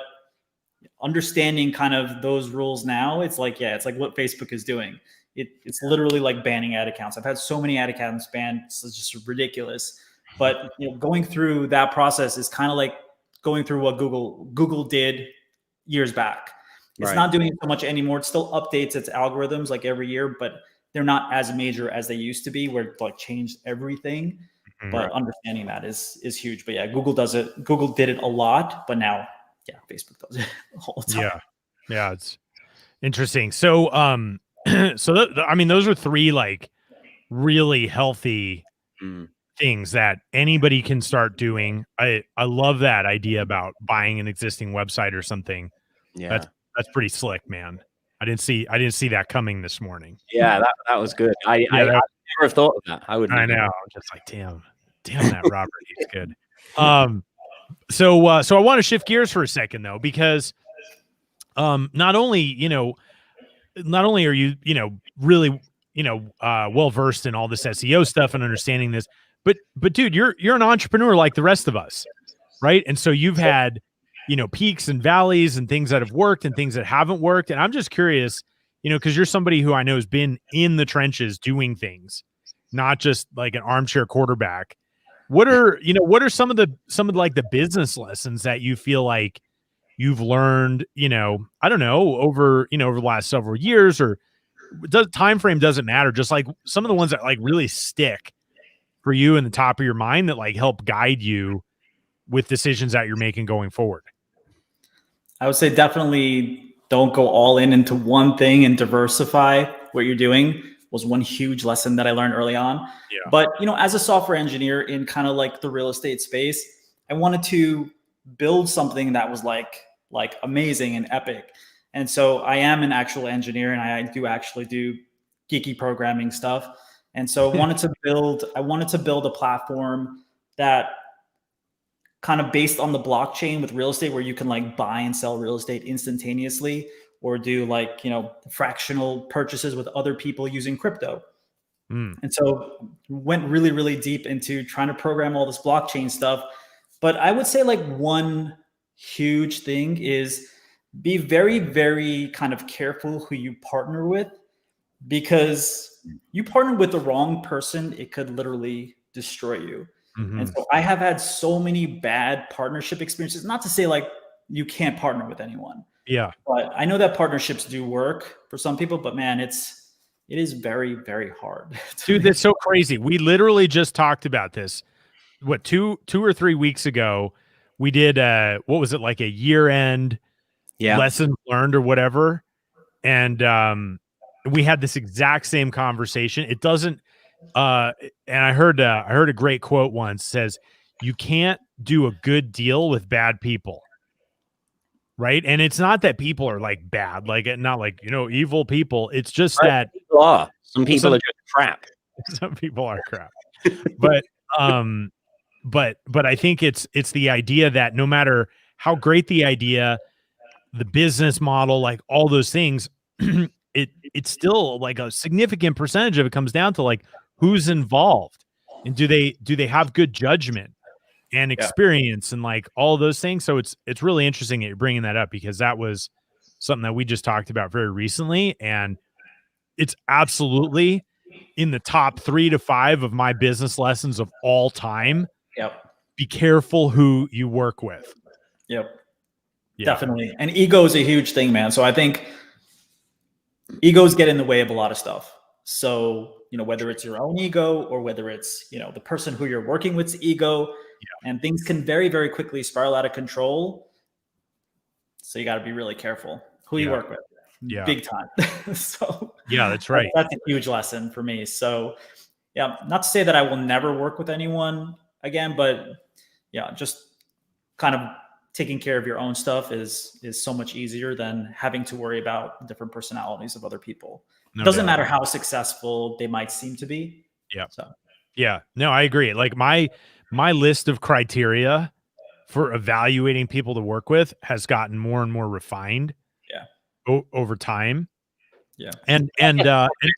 understanding kind of those rules now, it's like what Facebook is doing. It's literally like banning ad accounts. I've had so many ad accounts banned. It's just ridiculous. But, going through that process is kind of like going through what Google did years back. It's not doing it so much anymore. It still updates its algorithms like every year, but they're not as major as they used to be, where it like changed everything. But understanding that is huge. But yeah, Google does it. Google did it a lot, but now, Facebook does it all the time. Yeah, it's interesting. So, those are three like really healthy things that anybody can start doing. I love that idea about buying an existing website or something. Yeah. That's pretty slick, man. I didn't see that coming this morning. Yeah, that was good. I never have thought of that. I know. I'm just like, damn that Robert, he's good. So I want to shift gears for a second though, because not only are you really well versed in all this SEO stuff and understanding this, but dude, you're an entrepreneur like the rest of us, right? And so you've had peaks and valleys and things that have worked and things that haven't worked. And I'm just curious, because you're somebody who I know has been in the trenches doing things, not just like an armchair quarterback. What are some of like the business lessons that you feel like you've learned, I don't know, over the last several years, or time frame doesn't matter. Just like some of the ones that like really stick for you in the top of your mind that like help guide you with decisions that you're making going forward. I would say definitely don't go all in into one thing and diversify what you're doing was one huge lesson that I learned early on. Yeah. But, as a software engineer in kind of like the real estate space, I wanted to build something that was like amazing and epic. And so I am an actual engineer and I do actually do geeky programming stuff. And so I wanted to build a platform that kind of based on the blockchain with real estate, where you can like buy and sell real estate instantaneously, or do like, fractional purchases with other people using crypto. And so went really, really deep into trying to program all this blockchain stuff. But I would say like one huge thing is be very, very kind of careful who you partner with, because you partner with the wrong person, it could literally destroy you. And so I have had so many bad partnership experiences, not to say like you can't partner with anyone. Yeah. But I know that partnerships do work for some people, but man, it is very, very hard. Dude, that's so crazy. We literally just talked about this. What, two or 3 weeks ago, we did what was it, like a year-end lesson learned or whatever. And we had this exact same conversation. It doesn't and I heard a great quote once, says, you can't do a good deal with bad people. Right. And it's not that people are like bad, like not like, evil people. It's just that some people are just crap. Some people are crap. But I think it's the idea that no matter how great the idea, the business model, like all those things, it's still like a significant percentage of it comes down to like who's involved and do they have good judgment and experience and like all those things. So it's really interesting that you're bringing that up, because that was something that we just talked about very recently, and it's absolutely in the top 3 to 5 of my business lessons of all time. Yep. Be careful who you work with. Yep. Yeah. Definitely. And ego is a huge thing, man. So I think egos get in the way of a lot of stuff. So, whether it's your own ego or whether it's, the person who you're working with's ego, and things can very, very quickly spiral out of control. So you got to be really careful who you work with. Yeah. Big time. So that's right. That's a huge lesson for me. So not to say that I will never work with anyone again, but just kind of taking care of your own stuff is so much easier than having to worry about different personalities of other people. It doesn't matter how successful they might seem to be. Yeah. So no, I agree. Like my list of criteria for evaluating people to work with has gotten more and more refined. Over time. And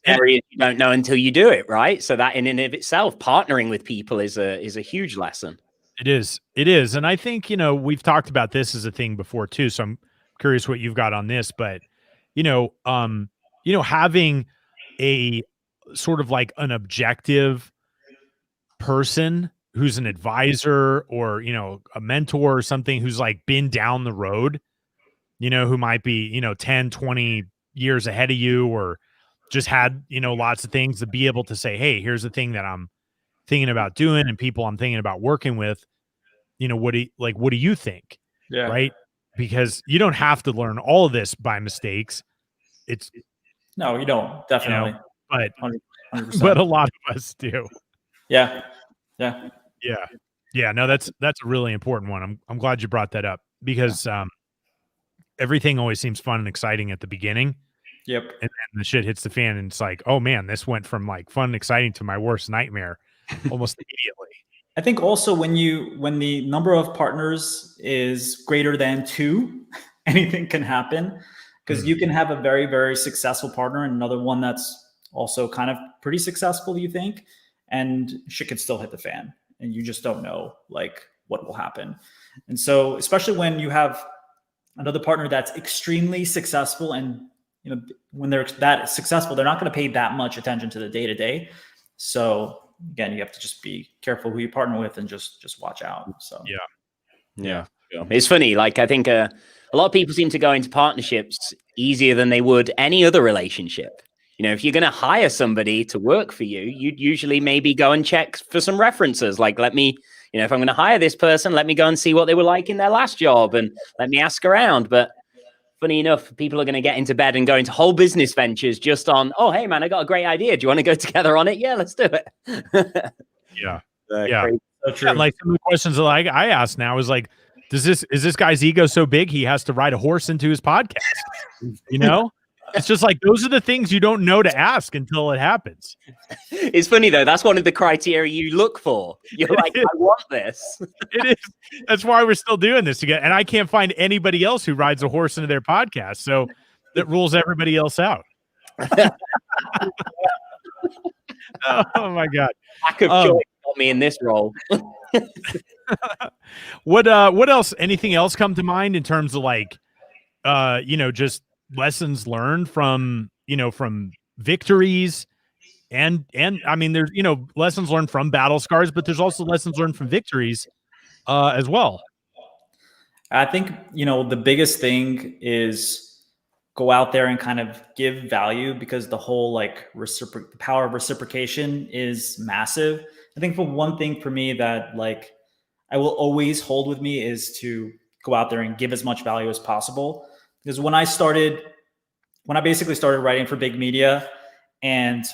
areas you don't know until you do it, right? So that in and of itself, partnering with people is a huge lesson. It is. And I think, we've talked about this as a thing before too. So I'm curious what you've got on this, but having a sort of like an objective person who's an advisor or, a mentor or something who's like been down the road, who might be, 10, 20 years ahead of you, or just had, lots of things to be able to say, hey, here's the thing that I'm thinking about doing and people I'm thinking about working with, what do you think? Yeah. Right. Because you don't have to learn all of this by mistakes. No, you don't. Definitely. But 100%. But a lot of us do. Yeah. No, that's a really important one. I'm glad you brought that up, because everything always seems fun and exciting at the beginning. Yep. And then the shit hits the fan and it's like, oh man, this went from like fun and exciting to my worst nightmare almost immediately. I think also when the number of partners is greater than 2, anything can happen, because you can have a very, very successful partner and another one that's also kind of pretty successful, you think, and shit can still hit the fan and you just don't know like what will happen. And so, especially when you have another partner that's extremely successful, and when they're that successful, they're not going to pay that much attention to the day-to-day. So again, you have to just be careful who you partner with and just watch out. So yeah. It's funny. Like, I think a lot of people seem to go into partnerships easier than they would any other relationship. If you're going to hire somebody to work for you, you'd usually maybe go and check for some references. Like, let me, if I'm going to hire this person, let me go and see what they were like in their last job and let me ask around. But funny enough, people are going to get into bed and go into whole business ventures just on, oh, hey, man, I got a great idea. Do you want to go together on it? Yeah, let's do it. Yeah. So true. Like some of the questions that I ask now is like, is this guy's ego so big he has to ride a horse into his podcast? It's just like, those are the things you don't know to ask until it happens. It's funny though. That's one of the criteria you look for. You're like, I want this. It is. That's why we're still doing this again. And I can't find anybody else who rides a horse into their podcast. So that rules everybody else out. Oh my God. Lack of choice got me in this role. What else? Anything else come to mind in terms of like, just lessons learned from victories and I mean, there's, lessons learned from battle scars, but there's also lessons learned from victories as well. I think, the biggest thing is go out there and kind of give value, because the whole like the power of reciprocation is massive. I think for one thing for me that like I will always hold with me is to go out there and give as much value as possible. Because when I basically started writing for big media and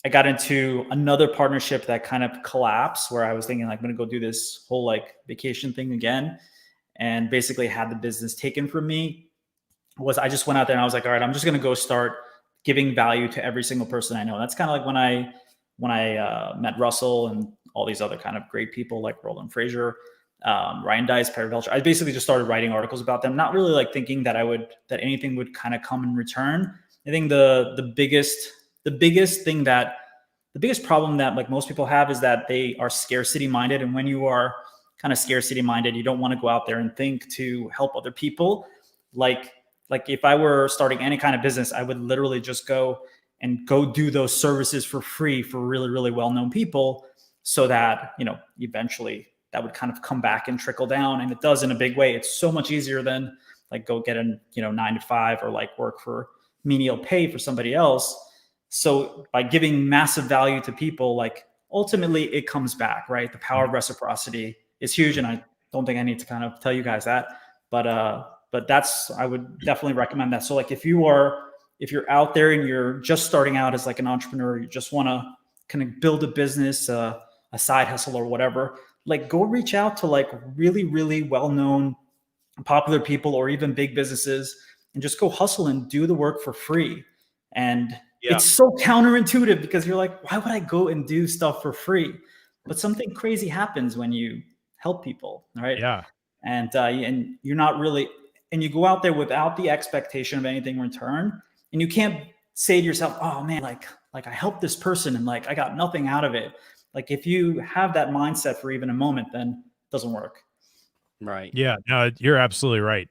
I got into another partnership that kind of collapsed, where I was thinking like, I'm going to go do this whole like vacation thing again, and basically had the business taken from me, I just went out there and I was like, all right, I'm just going to go start giving value to every single person I know. That's kind of like when I met Russell and all these other kind of great people like Roland Frasier. Ryan Deiss, I basically just started writing articles about them, not really like thinking that anything would kind of come in return. I think the biggest problem that like most people have is that they are scarcity minded. And when you are kind of scarcity minded, you don't want to go out there and think to help other people. Like if I were starting any kind of business, I would literally just go do those services for free for really, really well-known people, so that, eventually that would kind of come back and trickle down. And it does in a big way. It's so much easier than like go get a 9 to 5 or like work for menial pay for somebody else. So by giving massive value to people, like ultimately it comes back, right? The power of reciprocity is huge. And I don't think I need to kind of tell you guys that, but I would definitely recommend that. So like if you're out there and you're just starting out as like an entrepreneur, you just want to kind of build a business, a side hustle or whatever, like go reach out to like really, really well-known popular people or even big businesses and just go hustle and do the work for free. And it's so counterintuitive because you're like, why would I go and do stuff for free? But something crazy happens when you help people, right? Yeah. And you're not really, and you go out there without the expectation of anything in return. And you can't say to yourself, oh man, like I helped this person and like I got nothing out of it. Like if you have that mindset for even a moment, then it doesn't work. Right. Yeah, no, you're absolutely right.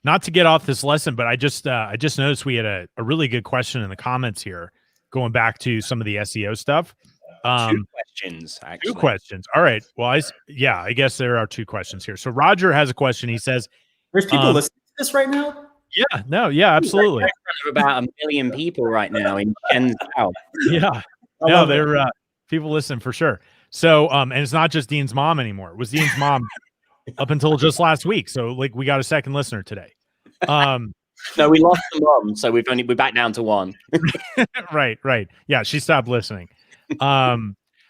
Not to get off this lesson, but I just noticed we had a really good question in the comments here, going back to some of the SEO stuff. 2 questions, actually. 2 questions. All right. Well, I guess there are 2 questions here. So Roger has a question. He says, there's people listening to this right now. Yeah, no, yeah, absolutely. About 1 million people right now in Shenzhen. Yeah, no, they're people listen for sure. So, and it's not just Dean's mom anymore. It was Dean's mom up until just last week. So, like, we got a second listener today. No, we lost the mom, so we're back down to 1. Right. Yeah, she stopped listening.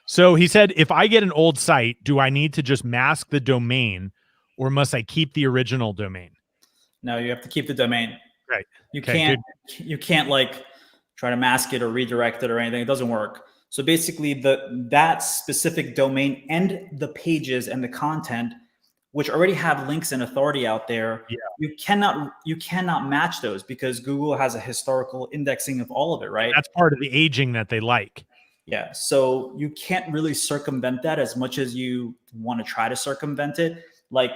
So he said, if I get an old site, do I need to just mask the domain, or must I keep the original domain? No, you have to keep the domain. Right. You can't like try to mask it or redirect it or anything. It doesn't work. So basically that specific domain and the pages and the content, which already have links and authority out there, you cannot match those because Google has a historical indexing of all of it, right? That's part of the aging that they like. Yeah. So you can't really circumvent that as much as you want to try to circumvent it. Like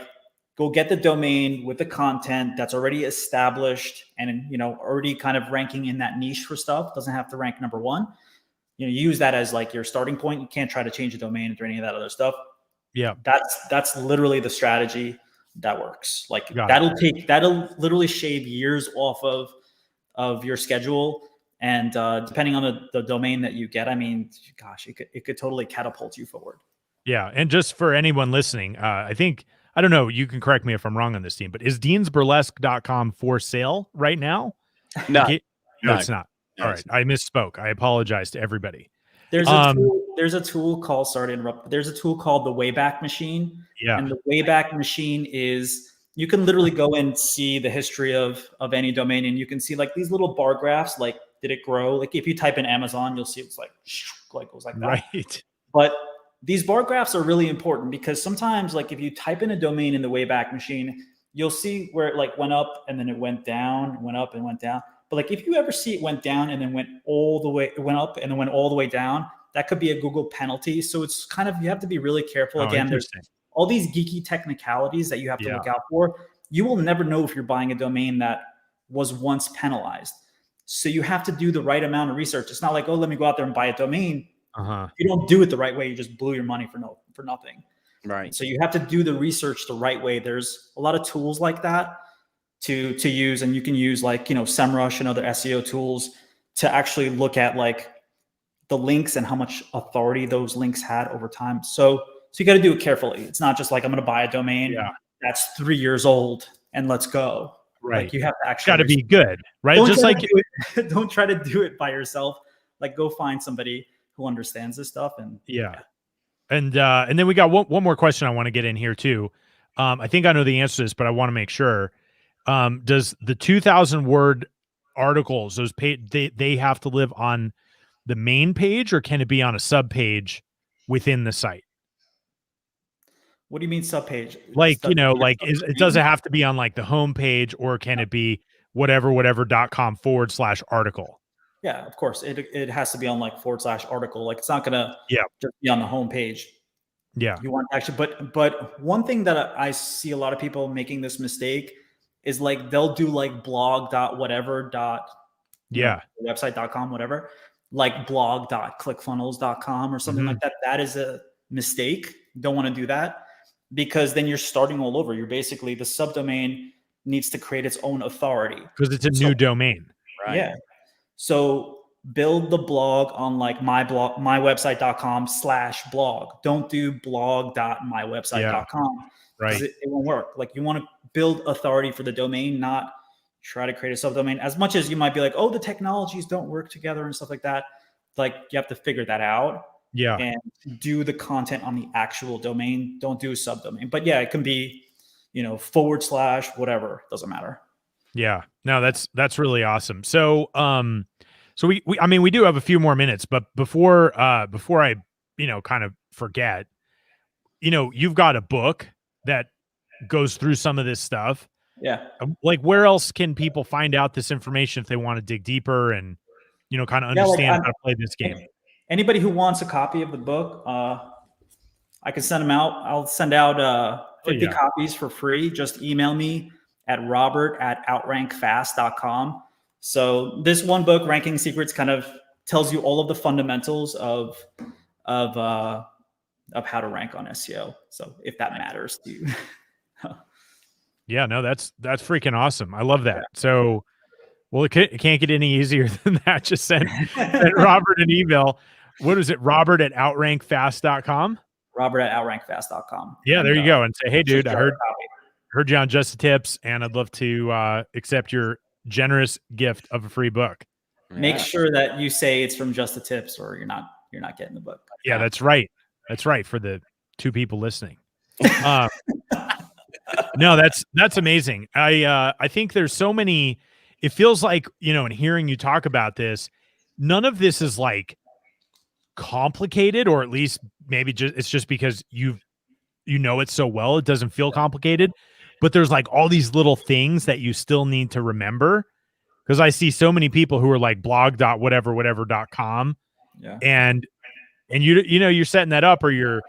go get the domain with the content that's already established and, already kind of ranking in that niche for stuff. Doesn't have to rank number 1. Use that as like your starting point. You can't try to change the domain or any of that other stuff. Yeah. That's literally the strategy that works. Like Got that'll literally shave years off of your schedule. And depending on the domain that you get, I mean, gosh, it could totally catapult you forward. Yeah. And just for anyone listening, I don't know, you can correct me if I'm wrong on this, team, but is deansburlesque.com for sale right now? No, no, it's not. All right. I misspoke. I apologize to everybody. There's a tool called There's a tool called the Wayback Machine. Yeah. And the Wayback Machine is, you can literally go and see the history of any domain, and you can see like these little bar graphs, like did it grow? Like if you type in Amazon, you'll see it's like goes like that. Right. But these bar graphs are really important because sometimes like if you type in a domain in the Wayback Machine, you'll see where it like went up and then it went down, went up and went down. But like if you ever see it went down and then went up and then went all the way down, that could be a Google penalty. So it's kind of, you have to be really careful. Again, there's all these geeky technicalities that you have to look out for. You will never know if you're buying a domain that was once penalized. So you have to do the right amount of research. It's not like, oh, let me go out there and buy a domain. If you don't do it the right way, you just blew your money for nothing. Right. So you have to do the research the right way. There's a lot of tools like that to use, and you can use like, SEMrush and other SEO tools to actually look at like the links and how much authority those links had over time. So you got to do it carefully. It's not just like, I'm going to buy a domain that's 3 years old and let's go. Right. Like you have to actually got to be good, right? Don't Just like don't try to do it by yourself. Like go find somebody who understands this stuff. And and then we got one more question I want to get in here too. I think I know the answer to this, but I want to make sure. Does the 2,000 word articles, they have to live on the main page, or can it be on a sub page within the site? What do you mean subpage? Like, like it doesn't have to be on like the homepage, or can it be whatever.com/article? Yeah, of course. It has to be on like /article. Like it's not gonna just be on the homepage. Yeah. You want actually, but one thing that I see a lot of people making this mistake is like they'll do like blog.whatever. Website.com, whatever, like blog.clickfunnels.com or something like that. That is a mistake. Don't want to do that, because then you're starting all over. You're basically, the subdomain needs to create its own authority because it's a new domain. Right. Yeah. So build the blog on like mywebsite.com/blog. Don't do blog.mywebsite.com. Right. It won't work. Like you want to build authority for the domain, not try to create a subdomain. As much as you might be like, oh, the technologies don't work together and stuff like that. Like you have to figure that out. Yeah. And do the content on the actual domain. Don't do a subdomain. But yeah, it can be, / whatever. Doesn't matter. Yeah. No, that's really awesome. So, so we do have a few more minutes, but before I, kind of forget, you've got a book that goes through some of this stuff. Yeah. Like, where else can people find out this information if they want to dig deeper and, kind of understand how to play this game? Anybody who wants a copy of the book, I can send them out. I'll send out 50 copies for free. Just email me at robert@outrankfast.com. So this one book, Ranking Secrets, kind of tells you all of the fundamentals of how to rank on SEO. So if that matters to you. Yeah, no, that's freaking awesome. I love that. So, well, it can't get any easier than that. Just send Robert an email. What is it? Robert@outrankfast.com. Robert@outrankfast.com. Yeah, there you go. And say, hey, dude, I heard you on Just the Tips, and I'd love to accept your generous gift of a free book. Make sure that you say it's from Just the Tips, or you're not getting the book. Yeah, that's right. That's right, for the 2 people listening. No, that's amazing. I think there's so many. It feels like, in hearing you talk about this, none of this is like complicated, or at least maybe it's just because it so well, it doesn't feel complicated. But there's like all these little things that you still need to remember, because I see so many people who are like blog.whatever.com. Yeah. And you're setting that up, or your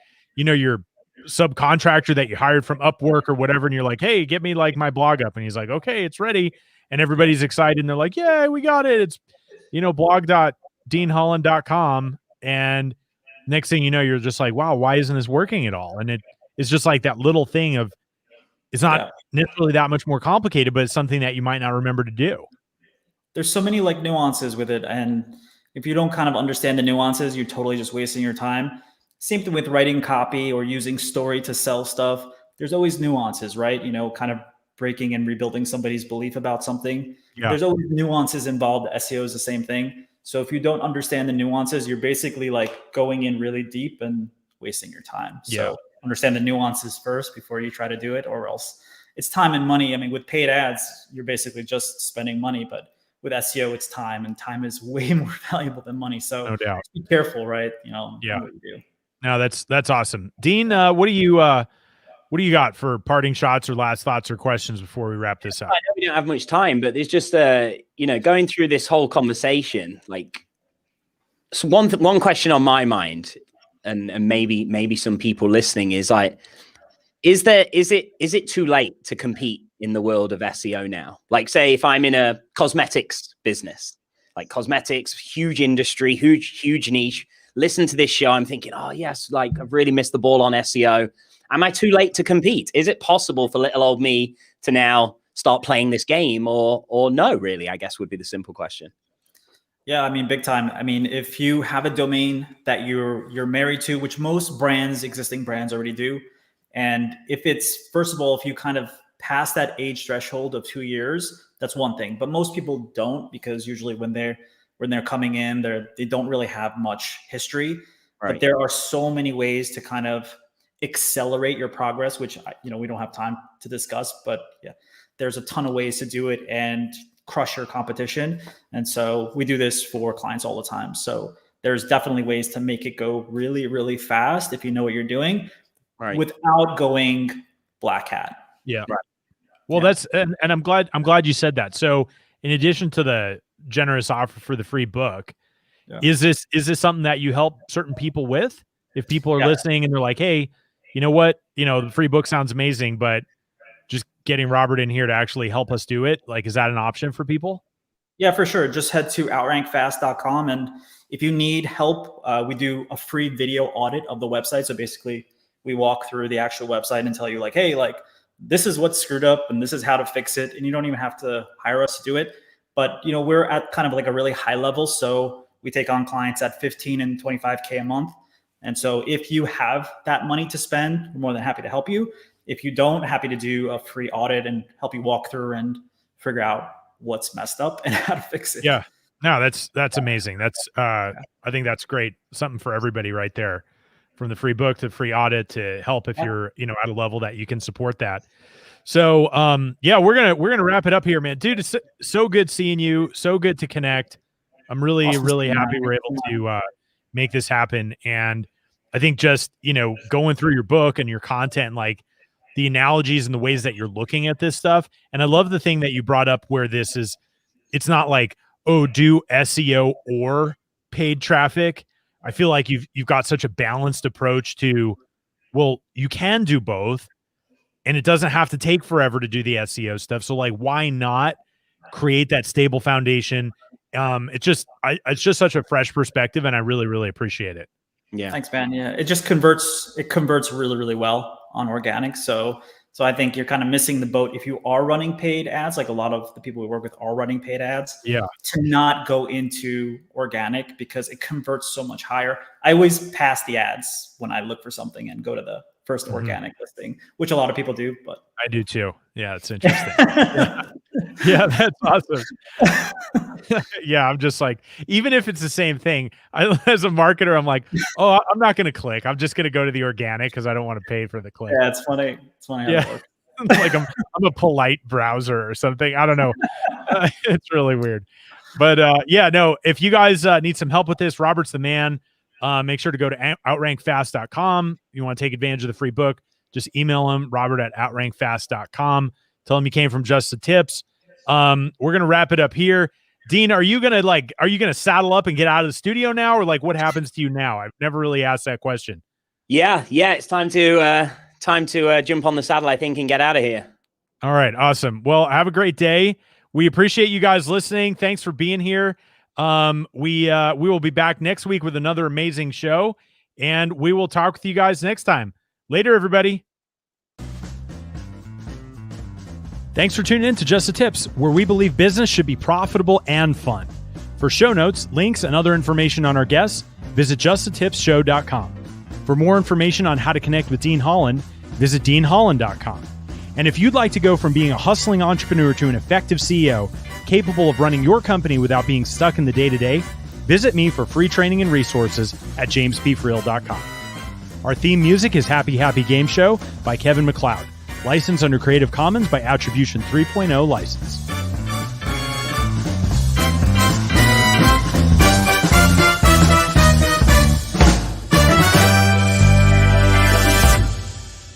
subcontractor that you hired from Upwork or whatever, and you're like, hey, get me like my blog up, and he's like, okay, it's ready, and everybody's excited, and they're like, yeah, we got it, it's blog.deanholland.com, and next thing you know, you're just like, wow, why isn't this working at all? And it's just like that little thing of, it's not necessarily that much more complicated, but it's something that you might not remember to do. There's so many like nuances with it, and if you don't kind of understand the nuances, you're totally just wasting your time. Same thing with writing copy or using story to sell stuff. There's always nuances, right? Kind of breaking and rebuilding somebody's belief about something. Yeah. There's always nuances involved. SEO is the same thing. So if you don't understand the nuances, you're basically like going in really deep and wasting your time. So understand the nuances first before you try to do it, or else it's time and money. I mean, with paid ads, you're basically just spending money, but with SEO, it's time, and time is way more valuable than money. So no doubt. Be careful, right? Yeah. What you do. No, that's awesome. Dean, what do you got for parting shots or last thoughts or questions before we wrap this up? I know we don't have much time, but it's just going through this whole conversation, like, so one question on my mind, and maybe some people listening, is like, is it too late to compete in the world of SEO now? Like, say if I'm in a cosmetics business, like cosmetics, huge industry, huge niche, listen to this show, I'm thinking, oh yes, like I've really missed the ball on SEO. Am I too late to compete? Is it possible for little old me to now start playing this game, or no, really, I guess would be the simple question. Yeah, I mean, big time. I mean, if you have a domain that you're married to, which most existing brands already do, and if it's, first of all, if you kind of pass that age threshold of 2 years, that's one thing. But most people don't, because usually when they're coming in, they don't really have much history. Right. But there are so many ways to kind of accelerate your progress, which we don't have time to discuss. But yeah, there's a ton of ways to do it and crush your competition. And so we do this for clients all the time. So there's definitely ways to make it go really, really fast if you know what you're doing. without going black hat. Yeah. Right. Well, that's and I'm glad you said that. So in addition to the generous offer for the free book, is this something that you help certain people with? If people are listening and they're like, hey, you know what? The free book sounds amazing, but just getting Robert in here to actually help us do it, like, is that an option for people? Yeah, for sure. Just head to outrankfast.com. And if you need help, we do a free video audit of the website. So basically we walk through the actual website and tell you like, hey, like this is what's screwed up and this is how to fix it. And you don't even have to hire us to do it. But, we're at kind of like a really high level. So we take on clients at 15 and 25K a month. And so if you have that money to spend, we're more than happy to help you. If you don't, happy to do a free audit and help you walk through and figure out what's messed up and how to fix it. Yeah. No, that's amazing. That's I think that's great. Something for everybody right there, from the free book to free audit to help if you're, at a level that you can support that. So, we're going to wrap it up here, man. Dude, it's so good seeing you. So good to connect. I'm really, really happy we're able to make this happen. And I think just, going through your book and your content, like the analogies and the ways that you're looking at this stuff. And I love the thing that you brought up where it's not like, oh, do SEO or paid traffic. I feel like you've got such a balanced approach to, well, you can do both and it doesn't have to take forever to do the SEO stuff. So like, why not create that stable foundation? It's just such a fresh perspective and I really, really appreciate it. Yeah. Thanks, man. Yeah. It just converts really, really well on organic. So I think you're kind of missing the boat if you are running paid ads, like a lot of the people we work with are running paid ads. Yeah. To not go into organic because it converts so much higher. I always pass the ads when I look for something and go to the first organic listing, which a lot of people do, but I do too. Yeah, it's interesting. Yeah, that's awesome. Yeah, I'm just like, even if it's the same thing, as a marketer, I'm like, oh, I'm not going to click. I'm just going to go to the organic because I don't want to pay for the click. Yeah, it's funny. It's funny. Yeah. Like I'm a polite browser or something. I don't know. It's really weird. But if you guys need some help with this, Robert's the man. Make sure to go to outrankfast.com. If you want to take advantage of the free book, just email him, robert@outrankfast.com. Tell him you came from Just the Tips. We're going to wrap it up here. Dean, are you going to saddle up and get out of the studio now, or like what happens to you now? I've never really asked that question. Yeah. It's time to jump on the saddle, I think, and get out of here. All right. Awesome. Well, have a great day. We appreciate you guys listening. Thanks for being here. We will be back next week with another amazing show, and we will talk with you guys next time. Later, everybody. Thanks for tuning in to Just the Tips, where we believe business should be profitable and fun. For show notes, links, and other information on our guests, visit justthetipsshow.com. For more information on how to connect with Dean Holland, visit deanholland.com. And if you'd like to go from being a hustling entrepreneur to an effective CEO, capable of running your company without being stuck in the day-to-day, visit me for free training and resources at jamespfriel.com. Our theme music is Happy Happy Game Show by Kevin MacLeod, licensed under Creative Commons by Attribution 3.0 license.